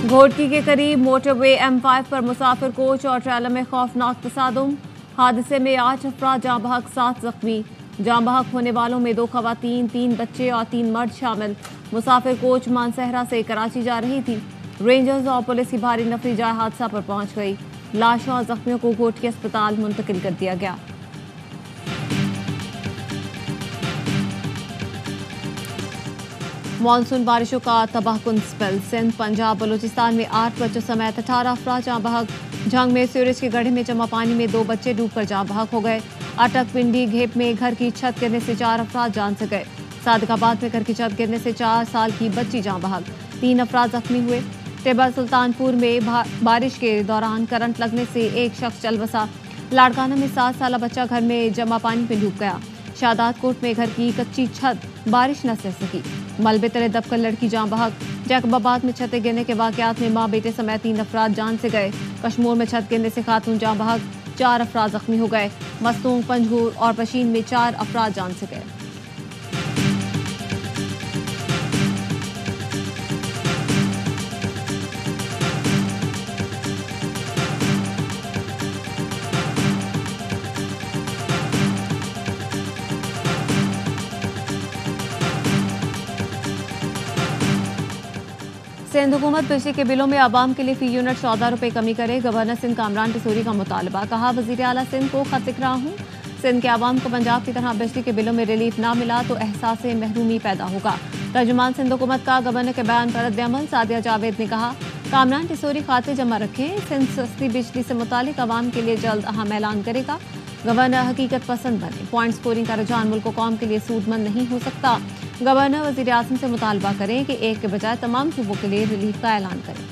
घोटकी के करीब motorway M5 पर मुसाफिर कोच और ट्रेलर में खौफनाक तसादुम। हादसे में 8 अफराद जाँ बहक 7 जख्मी। जाँ बहक होने वालों में 2 खवातीन, 3 बच्चे और 3 मर्द शामिल। मुसाफिर कोच मानसहरा से कराची जा रही थी। रेंजर्स और पुलिस की भारी नफरी जाए हादसा पर पहुंच गई। लाशों और जख्मियों को घोटकी अस्पताल मुंतकिल कर दिया गया। मानसून बारिशों का तबाहकुन स्पेल। सिंध, पंजाब, बलूचिस्तान में 8 बच्चों समेत 18 अफराद जाँ बहक। झंग में सूरज के गड्ढे में जमा पानी में 2 बच्चे डूबकर जाँ बहक हो गए। अटक, पिंडी, घेप में घर की छत गिरने से 4 अफराद जान से गए। सादिकाबाद में घर की छत गिरने से 4 साल की बच्ची जाँ बहक। 3 अफराद जख्मी हुए। टिब्बा सुल्तानपुर में बारिश के दौरान करंट लगने से एक शख्स चल बसा। लाड़काना में 7 साल बच्चा घर में जमा पानी में डूब गया। शादात कोट में घर की कच्ची छत बारिश न सह सकी। मलबे तले दबकर लड़की जाँ बहक। जैकबाबाद में छतें गिरने के वाकयात में मां बेटे समेत 3 अफराद जान से गए। कश्मीर में छत गिरने से खातून जाँ बहक, 4 अफराद जख्मी हो गए। मस्तूंग, पंजगूर और पशीन में 4 अफराद जान से गए। सिंध हुकूमत बिजली के बिलों में आवाम के लिए फी यूनिट 14 रुपए कमी करे। गवर्नर सिंध कामरान टिसोरी का मुतालबा। कहा, वजीर आला सिंध को खत लिख रहा हूँ। सिंध के आवाम को पंजाब की तरह बिजली के बिलों में रिलीफ ना मिला तो एहसास महरूमी पैदा होगा। तर्जुमान सिंध हुकूमत का गवर्नर के बयान पर रद्द-ए-अमल। सादिया जावेद ने कहा, कामरान टिसोरी खाते जमा रखें। सिंध सस्ती बिजली से मुतालिक आवाम के लिए जल्द अहम ऐलान करेगा। गवर्नर हकीकत पसंद बने। पॉइंट स्कोरिंग का रुझान मुल्क कौम के लिए सूदमंद नहीं हो सकता। गवर्नर वजीर आज़म से मुतालबा करें कि एक के बजाय तमाम सूबों के लिए रिलीफ का ऐलान करें।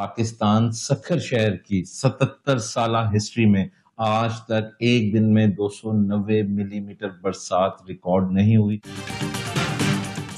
पाकिस्तान सक्खर शहर की 77 साल हिस्ट्री में आज तक एक दिन में 290 मिलीमीटर बरसात रिकॉर्ड नहीं हुई।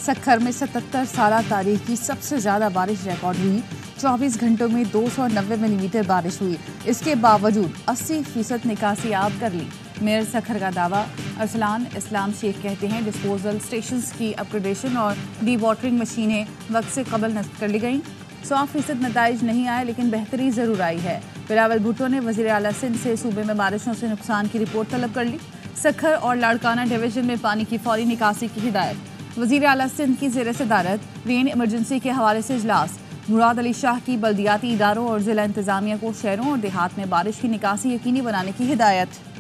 सक्खर में 77 साल तारीख की सबसे ज्यादा बारिश रिकॉर्ड हुई। 24 घंटों में 290 मिलीमीटर बारिश हुई। इसके बावजूद 80% निकासी आब कर ली। मेयर सक्खर का दावा। अरसलान इस्लाम शेख कहते हैं, डिस्पोजल स्टेशंस की अपग्रेडेशन और डी वाटरिंग मशीनें वक्त से कबल नस्ब कर ली गई। 100% नताइज नहीं आए, लेकिन बेहतरी जरूर आई है। बिलावल भुट्टो ने वजीर आला सिंध से सूबे में बारिशों से नुकसान की रिपोर्ट तलब कर ली। सक्खर और लाड़काना डिवीजन में पानी की फौरी निकासी की हिदायत। वजीर आला सिंध की ज़ेर सदारत रेन इमरजेंसी के हवाले से इजलास। मुराद अली शाह की बल्दियाती इदारों और जिला इंतजामिया को शहरों और देहात में बारिश की निकासी यकीनी बनाने की हिदायत।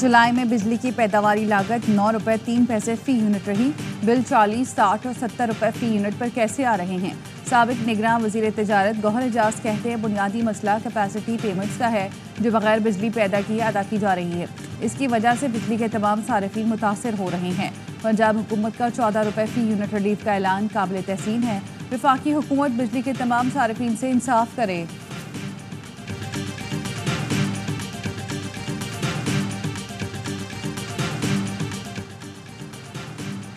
जुलाई में बिजली की पैदावारी लागत 9 रुपए 3 पैसे फी यूनिट रही। बिल 40, 60 और 70 रुपए फी यूनिट पर कैसे आ रहे हैं? साबिक निगरान वजीर तिजारत गौहर एजाज कहते हैं, बुनियादी मसला कैपेसिटी पेमेंट्स का है जो बगैर बिजली पैदा किए अदा की जा रही है। इसकी वजह से बिजली के तमाम सारिफीन मुतासर हो रहे हैं। पंजाब हुकूमत का 14 रुपए फी यूनिट रिलीफ का ऐलान काबिल तहसीन है। वफाकी हुकूमत बिजली के तमाम सारिफीन से इंसाफ करे।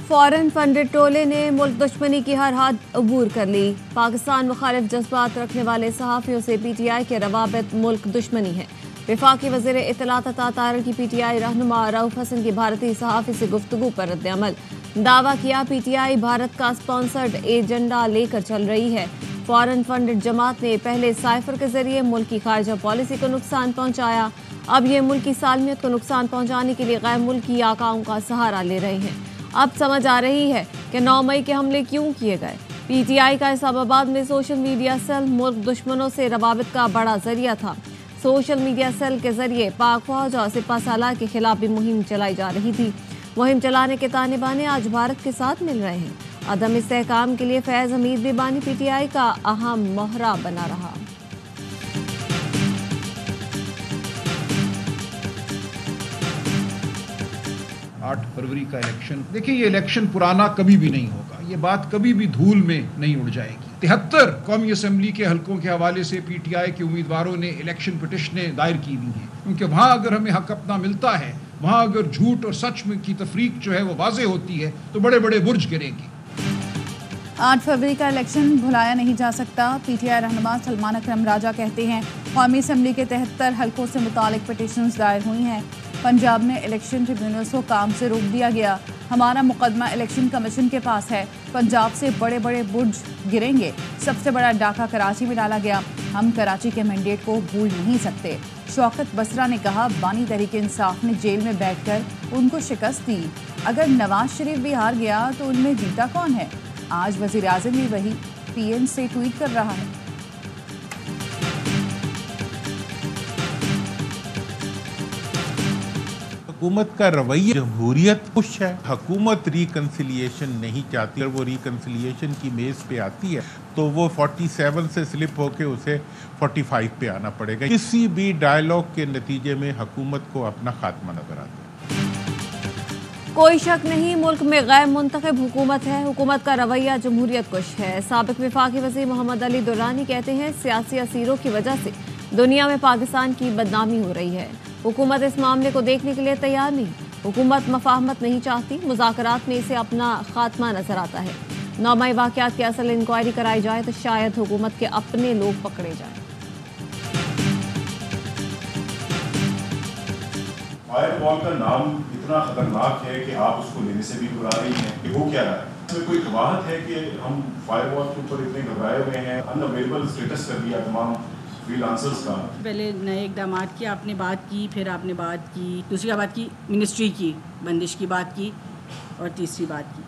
फॉरेन फंडेड टोले ने मुल्क दुश्मनी की हर हद अबूर कर ली। पाकिस्तान मुखालिफ जज्बात रखने वाले सहाफ़ियों से PTI के रवाबित मुल्क दुश्मनी है। वफाकी वज़ीर इत्तलात अता ताहिर की PTI रहनुमा रऊफ हसन की भारतीय सहाफ़ी से गुफ्तगू पर रद्द-ए-अमल। दावा किया, PTI भारत का स्पॉन्सर्ड एजेंडा लेकर चल रही है। फॉरेन फंडेड जमात ने पहले साइफर के जरिए मुल्क की खारजा पॉलिसी को नुकसान पहुँचाया। अब ये मुल्क की सालमियत को नुकसान पहुँचाने के लिए गैर मुल्की आकाओं का सहारा ले रहे हैं। अब समझ आ रही है कि 9 मई के हमले क्यों किए गए। PTI का इस्लामाबाद में सोशल मीडिया सेल मुल्क दुश्मनों से रवाबित का बड़ा जरिया था। सोशल मीडिया सेल के जरिए पाक फौज और सिपा सालार के खिलाफ भी मुहिम चलाई जा रही थी। मुहिम चलाने के ताने बाने आज भारत के साथ मिल रहे हैं अदम इस्तेहकाम के लिए फैज हमीद भी बानी पीटीआई का अहम मोहरा बना रहा। फरवरी का इलेक्शन, देखिए ये इलेक्शन पुराना कभी भी नहीं होगा, ये बात कभी भी धूल में नहीं उड़ जाएगी। 73 कौमी असम्बली के हलकों के हवाले से पीटीआई के उम्मीदवारों ने इलेक्शन पिटिशनें दायर की हुई हैं, क्योंकि वहाँ अगर हमें हक अपना मिलता है, वहाँ अगर झूठ और सच में की तफरीक जो है वो वाज़े होती है, तो बड़े बड़े बुर्ज गिरेंगे। 8 फरवरी का इलेक्शन भुलाया नहीं जा सकता। पीटीआई रहनुमा सलमान अकरम राजा कहते हैं कौमी असम्बली के 73 हलकों से मुतालिक पिटिशन्स दायर हुई हैं। पंजाब में इलेक्शन ट्रिब्यूनल्स को काम से रोक दिया गया। हमारा मुकदमा इलेक्शन कमीशन के पास है। पंजाब से बड़े बड़े बुर्ज गिरेंगे। सबसे बड़ा डाका कराची में डाला गया। हम कराची के मैंडेट को भूल नहीं सकते। शौकत बसरा ने कहा बानी तहरीक इंसाफ ने जेल में बैठकर उनको शिकस्त दी। अगर नवाज शरीफ भी हार गया तो उनमें जीता कौन है? आज वजीर आज़म भी वही पीएम से ट्वीट कर रहा है। हुकूमत का रवैया जमहूरियत खुश है। हुकूमत रिकन्सिलिएशन नहीं चाहती और वो रिकन्सिलिएशन की मेज पे आती है तो वो 47 से स्लिप होके उसे 45 पे आना पड़ेगा। किसी भी डायलॉग के नतीजे में हुकूमत को अपना खात्मा नजर आता है। कोई शक नहीं मुल्क में गैर मुंतखब हुकूमत है। हुकूमत का रवैया जमहूरियत कुश है। साबिक वफाकी वज़ीर मोहम्मद अली दुर्रानी कहते हैं सियासी असीरों की वजह से दुनिया में पाकिस्तान की बदनामी हो रही है। हुकूमत इस मामले को देखने के लिए तैयार नहीं। हुकूमत मफाहमत नहीं चाहती। मुज़ाकरात में इसे अपना खात्मा नजर आता है। नौमाई वाक़यात की असल इंक्वायरी कराई जाए तो शायद हुकूमत के अपने लोग पकड़े जाएं। फायरवॉल का नाम इतना खतरनाक है कि आप उसको लेने से भी घबरा रही हैं कि हो क्या रहा है। इसमें कोई कवाहत है कि हम फायरवॉल के ऊपर इतने घबराए हुए हैं। अनअवेलेबल स्टेटस कर दिया तमाम फ्रीलांसर्स का। पहले नए इकदाम की आपने बात की, फिर आपने बात की, दूसरी बात की मिनिस्ट्री की बंदिश की बात की और तीसरी बात की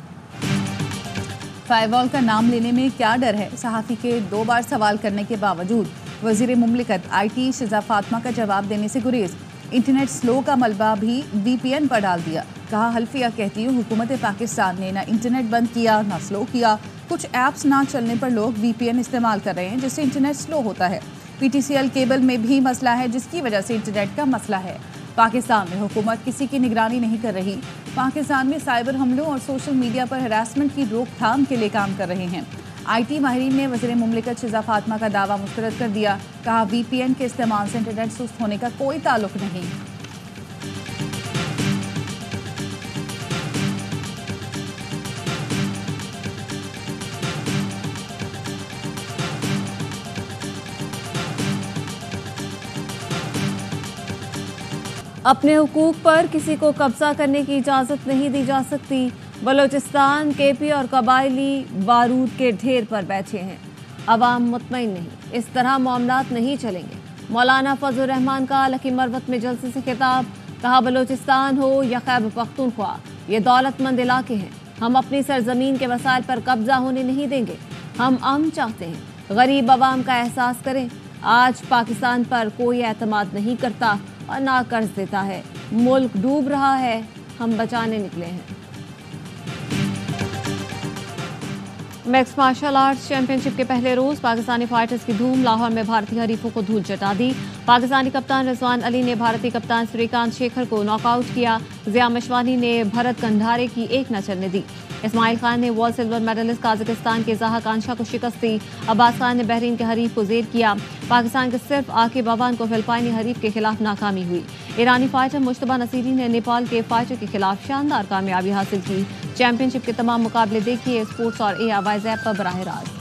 फायरवॉल का नाम लेने में क्या डर है? सहाफ़ी के 2 बार सवाल करने के बावजूद वज़ीर मुमलिकत IT शिजा फातिमा का जवाब देने से गुरेज। इंटरनेट स्लो का मलबा भी VPN पर डाल दिया। कहा हल्फिया कहती हूँ हुकूमत पाकिस्तान ने ना इंटरनेट बंद किया ना स्लो किया। कुछ ऐप्स ना चलने पर लोग VPN इस्तेमाल कर रहे हैं जिससे इंटरनेट स्लो होता है। PTCL केबल में भी मसला है जिसकी वजह से इंटरनेट का मसला है। पाकिस्तान में हुकूमत किसी की निगरानी नहीं कर रही। पाकिस्तान में साइबर हमलों और सोशल मीडिया पर हरासमेंट की रोकथाम के लिए काम कर रहे हैं। IT माहिरीन ने वज़ीर मुमलिकत शिजा फातिमा का दावा मुस्तरद कर दिया। कहा VPN के इस्तेमाल से इंटरनेट सुस्त होने का कोई ताल्लुक नहीं। अपने हुकूक पर किसी को कब्जा करने की इजाज़त नहीं दी जा सकती। बलोचिस्तान KP और कबायली बारूद के ढेर पर बैठे हैं। अवाम मुतमईन नहीं। इस तरह मामलात नहीं चलेंगे। मौलाना फजल रहमान का लकी मरवत में जलसे से खिताब। कहा बलोचिस्तान हो या खैबर पख्तूनख्वा ये दौलतमंद इलाके हैं। हम अपनी सरजमीन के वसाइल पर कब्जा होने नहीं देंगे। हम अमन चाहते हैं। गरीब अवाम का एहसास करें। आज पाकिस्तान पर कोई एतमाद नहीं करता और ना कर्ज देता है। मुल्क डूब रहा है। हम बचाने निकले हैं। मिक्स मार्शल आर्ट्स चैंपियनशिप के पहले रोज पाकिस्तानी फाइटर्स की धूम। लाहौर में भारतीय हरीफों को धूल चटा दी। पाकिस्तानी कप्तान रिजवान अली ने भारतीय कप्तान श्रीकांत शेखर को नॉकआउट किया। ज़िया मशवानी ने भरत कंधारे की एक न चलने दी। इस्माइल खान ने वर्ल्ड सिल्वर मेडलिस्ट काजाकिस्तान के ज़ाहा कांशा को शिकस्त दी। अब्बास खान ने बहरीन के हरीफ को ज़ेर किया। पाकिस्तान के सिर्फ आकिब अवान को फिलिपाइनी हरीफ के खिलाफ नाकामी हुई। ईरानी फाइटर मुश्तबा नसीरी ने नेपाल के फाइटर के खिलाफ शानदार कामयाबी हासिल की। चैंपियनशिप के तमाम मुकाबले देखिए स्पोर्ट्स और ARY ऐप पर बराह रास्त।